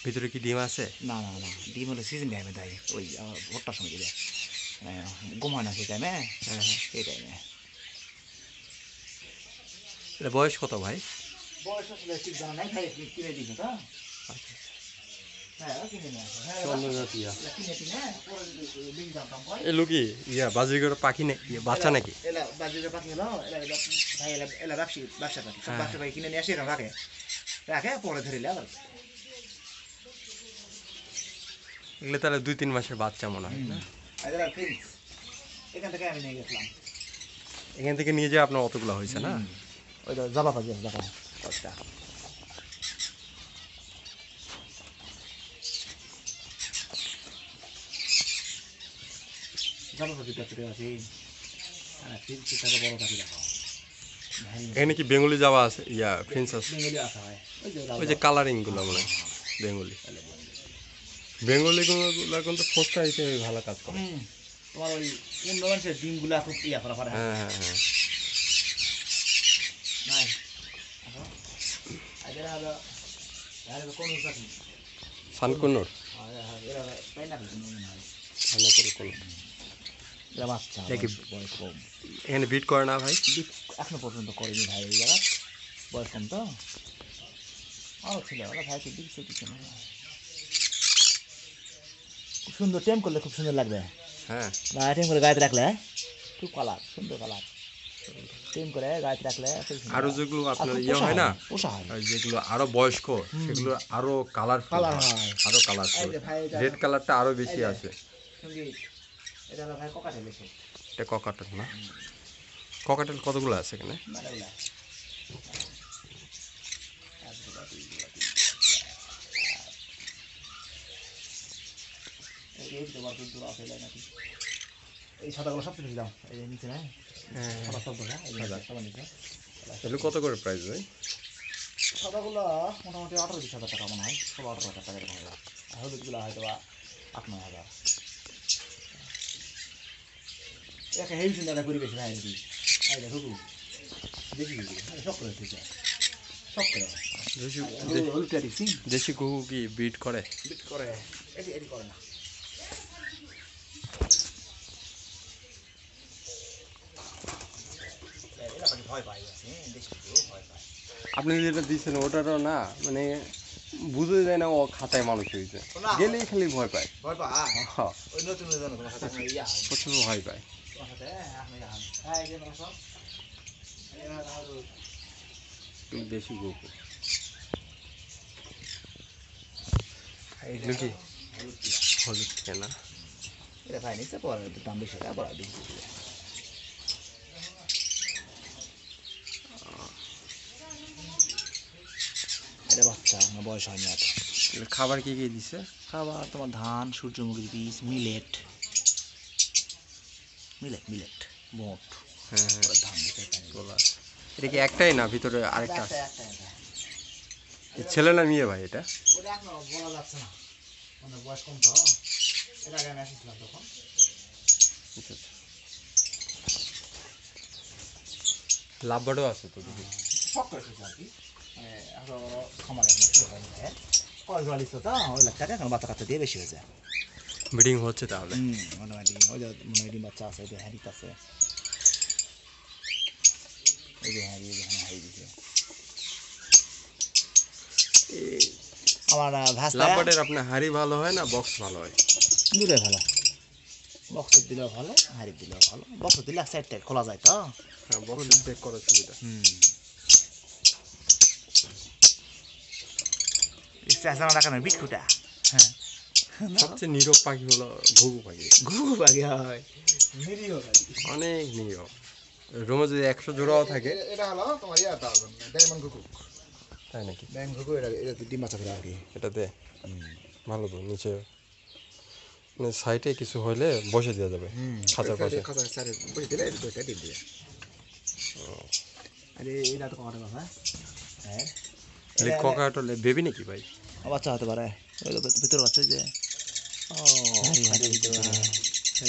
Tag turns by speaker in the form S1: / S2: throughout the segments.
S1: ভিতরে কি ডিম আছে?
S2: না না না, ডিম হলো সিজন টাইমে দেয়, ওই ভোটটার সময় দেয়, গম হয় না সেই টাইমে।
S1: হ্যাঁ হ্যাঁ,
S2: সেই টাইমে।
S1: এটা বয়স কত ভাই?
S2: বয়স আসলে ঠিক জানা নাই, ভাই কিনে দিছে তো। হ্যাঁ কিনে নিয়ে আসে, হ্যাঁ
S1: চন্দ্রজাতীয়
S2: কিনে কিনে পরে বিল দাম হয়।
S1: এলো কি বাজিগর পাখি নাকি বাচ্চা নাকি?
S2: এলা বাজিরে পাখি হলো, এলা ভাই এলা ব্যবসা পাখি, সব ব্যবসা পাখি কিনে নিয়ে আসে এরকম রাখে রাখে, পরে ধরিলে আবার।
S1: এগুলো তাহলে 2-3 মাসের বাচ্চা মনে হয় না?
S2: এখান থেকে আমি নিয়ে গেছিলাম।
S1: এখান থেকে নিয়ে যেয়ে আপনার অতগুলো হয়েছে না?
S2: ওই তো জাবা পাখি আছে, দেখো কতটা জাবা পাখি দেখতে আছে। আর ঠিক থাকে বড় পাখি দেখো।
S1: এখানে কি বেঙ্গলি যাওয়া আছে, ফ্রেঞ্চ আছে?
S2: বেঙ্গলি আসা হয়,
S1: ওই যে কালারিং গুলো মনে হয় বেঙ্গলি। বেঙ্গলি গুলো কিন্তু ফোস্টা হিসেবে ভালো কাজ করে।
S2: তোমার ওই অন্য মানুষের ডিমগুলা খুব ইয়া করা পারে।
S1: হ্যাঁ হ্যাঁ হ্যাঁ,
S2: নাই এরা হলো এরা কোন পাখি?
S1: সানকুনুর
S2: এরা তাই না মনে হয়।
S1: ভালো করে কোন
S2: এরা বাচ্চা,
S1: দেখি
S2: বয়স কম।
S1: এখানে বিট করে না ভাই?
S2: এখনো পর্যন্ত করেনি ভাই, এই জায়গা বয়স কম তো। আরও ছিল ওরা ভাইকে দিচ্ছে কিছু না। খুব সুন্দর টেম করলে খুব সুন্দর লাগবে।
S1: হ্যাঁ,
S2: টেম করে গায়ে রাখলে খুব কালার, সুন্দর কালার। টেম করে গায়ে রাখলে
S1: আরো যেগুলো আপনার হয় না,
S2: পোষা হয়,
S1: যেগুলো আরো বয়স্ক সেগুলো আরো কালারফুল
S2: কালার হয়,
S1: আরো কালারফুল। রেড কালারটা আরো বেশি আছে।
S2: এটা হলো ভাই ককাটেল এসে।
S1: এটা ককাটেল না? ককাটেল কতগুলো আছে এখানে? এই সাদাগুলো সব কিছু দাম, এই নিচে না সাদা সব ধরা, এই সাদা নিচে। এগুলো কত করে প্রাইস ভাই?
S2: সাদাগুলো মোটামুটি 18-20 হাজার টাকা মনে হয়, 16-18 হাজার টাকা এরকম হবে। আর হলুদগুলো হয়তো বা 8-9 হাজার। একে হেভি চিন্তা করি বেশি ভাই নাকি? এই দেখো দেখি সব করে ঠিক আছে, সব করে হলুদটা দেখছি।
S1: দেশি কুকু কি বিট করে?
S2: বিট করে, এটি করে না। ভয় পাই, দেশি ভয় পায়।
S1: আপনি যেটা দিচ্ছেন ওটারও না, মানে বুঝে যায় না ও খাতায় মানুষ হয়েছে, গেলেই খালি ভয় পায়।
S2: ভয় পায় ওই নতুন তোমার সাথে
S1: প্রচুর ভয় পায়। দেশি কুকু এগুলো কি হলুদ কেনা?
S2: এটা খাই নিচ্ছে, পরে একটু দাম বেশি টাকা বড় বেশি। এটা বাচ্চা, বয়স হয়নি এত।
S1: খাবার কি কি দিছে?
S2: খাবার তোমার ধান, সূর্যমুখীর বীজ, মিলেট মোট।
S1: হ্যাঁ হ্যাঁ,
S2: ধান দিতে
S1: এটা কি একটাই না ভিতরে আরেকটা আছে? ছেলে না মেয়ে ভাই এটা?
S2: ওটা এখনো বলা যাচ্ছে না, মানে বয়স কম তো। এর আগে আমি এসেছিলাম তখন।
S1: আচ্ছা আচ্ছা, লাভবারও আছে তো দেখি।
S2: শখ করে এসেছে আর কি, মানে এখনো খামার এখনো শুরু হয়নি। কয় জল দিচ্ছে তো, ওই লাগটাকে এখন বাচ্চা কাচ্চা দিয়ে বেশি হয়েছে।
S1: ব্রিডিং হচ্ছে তাহলে?
S2: মোটামুটি ওই যে মনে ডিম বাচ্চা আছে, ওই যে হ্যারিক আছে, ওই যে হ্যারি, হ্যারি দিছে আমার ভাষা।
S1: লাভবার্ডের আপনার হাড়ি ভালো হয় না বক্স ভালো হয়?
S2: দুটোই ভালো, বক্সের দিলেও ভালো, হাড়ির দিলেও ভালো। বক্সের দিলে এক সাইড টাইড খোলা যায় তো।
S1: হ্যাঁ, বক্সের চেক করার সুবিধা।
S2: রাখা নয় বিটকুটা। হ্যাঁ,
S1: সবচেয়ে নীরব পাখি হলো ঘুঘু পাখি।
S2: ঘুঘু পাখি হয় নিরীহ পাখি,
S1: অনেক নীরব। রোমে যদি 100 জোড়াও থাকে।
S2: এটা হলো তোমার ইয়াটা ডায়মন্ড ঘুঘু।
S1: তাই নাকি?
S2: ডায়মন্ড ঘুঘু এটা ডিম বাচ্চা করে আর কি।
S1: এটাতে ভালো তো, নিচে মানে সাইডে কিছু হইলে বসে দেওয়া যাবে খাঁচার পাশে।
S2: খাঁচার সাইডে বসে দিলে এটা ডিম দিয়ে। আরে এটা তো কটা বাবা? হ্যাঁ,
S1: ককাট হলে বেবি নাকি ভাই?
S2: বাচ্চা হতে পারে, ওই ভিতরে বাচ্চা যে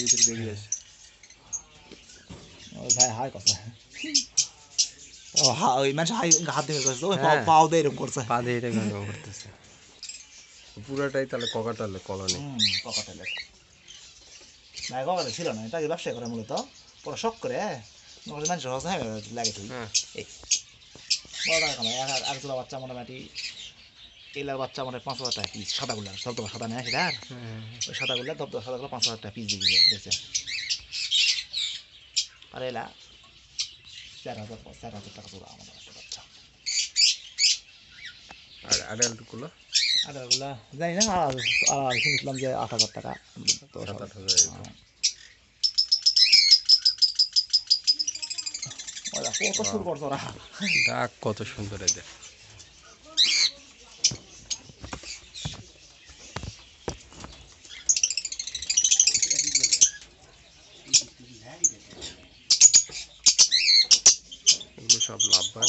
S2: ভিতরে বেবি আছে। ওই ভাই হাই কথা, ও ওই মানুষ হাই হাত দিয়ে করছে, ওই পাও দিয়ে এরকম করছে,
S1: পা দিয়ে এটা গরম করতেছে।
S3: পুরাটাই তাহলে ককাটালে কলোনি।
S1: ককাটেলের না, ককাটেল ছিল না, তাকে ব্যবসা করে মূলত পরে শখ করে মানুষের হস হ্যাঁ লাগে তুই এই বড় টাকা কামাই। আর তোলা বাচ্চা মোটামুটি এলার বাচ্চা মোটামুটি 5,000 টাকা পিস, সাদাগুলা সব তোমার সাদা নেয় সেটা। আর ওই সাদাগুলা সাদাগুলো 5,000 টাকা পিস দিবি বেঁচে। আর এলা 4,000 টাকা তোলা আমাদের একটা বাচ্চা।
S3: আর অ্যাডাল্টগুলো
S1: আদারগুলা জানি না, আর শুনছিলাম যে 8,000 টাকা তো
S3: 7-8
S1: কত শুরু করছো ওরা।
S3: ডাক কত সুন্দর এদের। এগুলো সব লাভবান।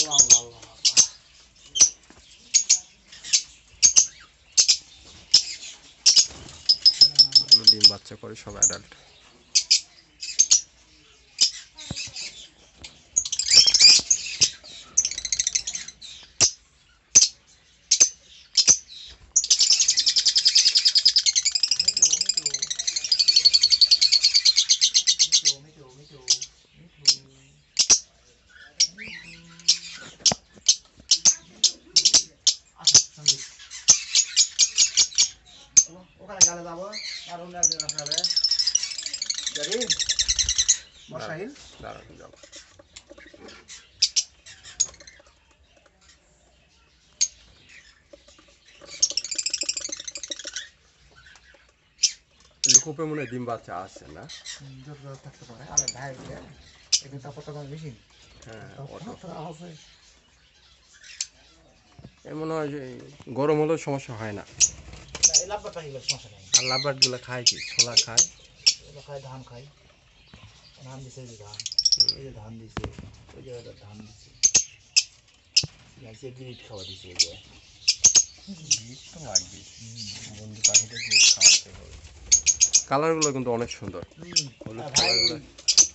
S3: এগুলো ডিম বাচ্চা করে সব অ্যাডাল্ট।
S1: ওখানে গেলে যাবো আর অন্য একদিন আসবে যাবি মশাইল
S3: দাঁড়ানো যাবো। লুকোপে মনে হয় ডিম বাচ্চা আছে না?
S1: যত থাকতে পারে। আরে ভাই এখানে তাপমাত্রা কম বেশি।
S3: হ্যাঁ
S1: আছে
S3: এ মনে হয় যে গরম হলেও সমস্যা হয় না।
S1: এই লাভবারটা এগুলো সমস্যা নেই।
S3: আর লাভবার্ডগুলো খায় কি? ছোলা খায়,
S1: এগুলো খায়, ধান খায়। ধান দিছে, এই যে ধান, এই যে ধান দিছে, ওই জায়গাটা ধান দিছে, গ্রিট খাওয়া দিছে। এই যে
S3: বীজ তো লাগবেই, বন্ধু পাখিটা খাওয়াতে হবে। কালারগুলো কিন্তু অনেক সুন্দর, হলুদ কালারগুলো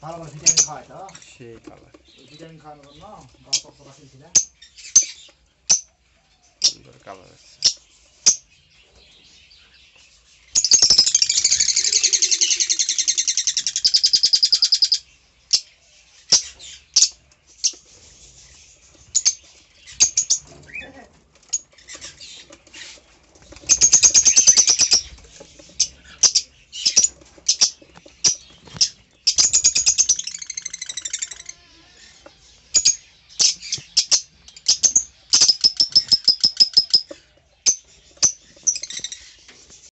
S1: ভালো ভালো ভিটামিন খাওয়ায় তো।
S3: সেই কালার,
S1: ভিটামিন খাওয়ানোর জন্য গাছ রাখছিল।
S3: সুন্দর কালার আছে।